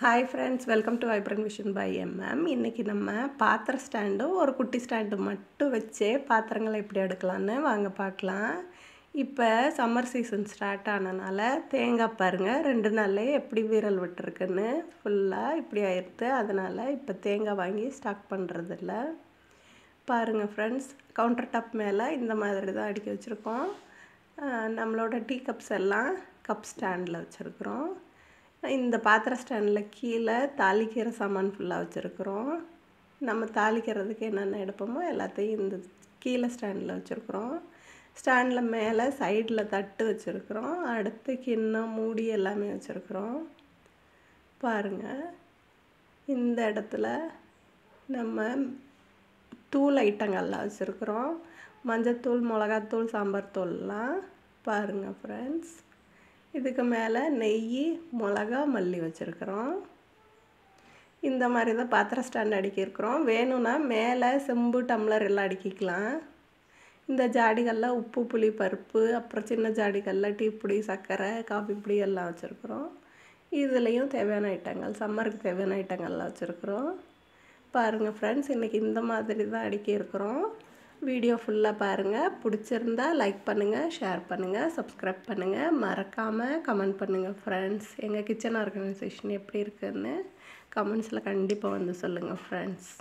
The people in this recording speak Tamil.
Hi friends, welcome to vibrant vision by MM. இன்றைக்கி நம்ம பாத்திர ஸ்டாண்டும் ஒரு குட்டி ஸ்டாண்டு மட்டும் வச்சே பாத்திரங்களை எப்படி எடுக்கலான்னு வாங்க பார்க்கலாம். இப்போ சம்மர் சீசன் ஸ்டார்ட் ஆனனால தேங்காய் பாருங்கள் 2 நாள்லேயே எப்படி வீரல் விட்டுருக்குன்னு ஃபுல்லாக இப்படி ஆயிடுது. அதனால் இப்போ தேங்காய் வாங்கி ஸ்டாக் பண்ணுறதில்ல. பாருங்கள் ஃப்ரெண்ட்ஸ், கவுண்டர் டாப் மேலே இந்த மாதிரி தான் அடுக்கி வச்சுருக்கோம். நம்மளோட டீ கப்ஸ் எல்லாம் கப் ஸ்டாண்டில் வச்சுருக்குறோம். இந்த பாத்திர ஸ்டாண்டில் கீழே தாளிக்கிற சாமான் ஃபுல்லாக வச்சுருக்குறோம். நம்ம தாளிக்கிறதுக்கு என்னென்ன எடுப்போமோ எல்லாத்தையும் இந்த கீழே ஸ்டாண்டில் வச்சுருக்குறோம். ஸ்டாண்டில் மேலே சைடில் தட்டு வச்சுருக்குறோம். அடுத்து கிண்ணம் மூடி எல்லாமே வச்சுருக்குறோம். பாருங்கள், இந்த இடத்துல நம்ம தூள் ஐட்டங்கள்லாம் வச்சுருக்குறோம். மஞ்சத்தூள், மிளகாத்தூள், சாம்பார் தூள்லாம். பாருங்கள் ஃப்ரெண்ட்ஸ், இதுக்கு மேலே நெய், மிளகா, மல்லி வச்சுருக்குறோம். இந்த மாதிரி தான் பாத்திர ஸ்டாண்ட் அடுக்கியிருக்கிறோம். வேணும்னா மேலே செம்பு, டம்ளர் எல்லாம் அடுக்கிக்கலாம். இந்த ஜாடிகளில் உப்பு, புளி, பருப்பு, அப்புறம் சின்ன ஜாடிகளில் டீ பொடி, சர்க்கரை, காஃபி பொடி எல்லாம் வச்சுருக்குறோம். இதுலேயும் தேவையான ஐட்டங்கள், சம்மருக்கு தேவையான ஐட்டங்கள்லாம் வச்சுருக்குறோம். பாருங்கள் ஃப்ரெண்ட்ஸ், இன்றைக்கி இந்த மாதிரி தான் அடுக்கியிருக்கிறோம். வீடியோ ஃபுல்லாக பாருங்கள். பிடிச்சிருந்தா லைக் பண்ணுங்கள், ஷேர் பண்ணுங்கள், சப்ஸ்கிரைப் பண்ணுங்கள். மறக்காமல் கமெண்ட் பண்ணுங்கள் ஃப்ரெண்ட்ஸ். எங்கள் கிச்சன் ஆர்கனைசேஷன் எப்படி இருக்குதுன்னு கமெண்ட்ஸில் கண்டிப்பாக வந்து சொல்லுங்கள் ஃப்ரெண்ட்ஸ்.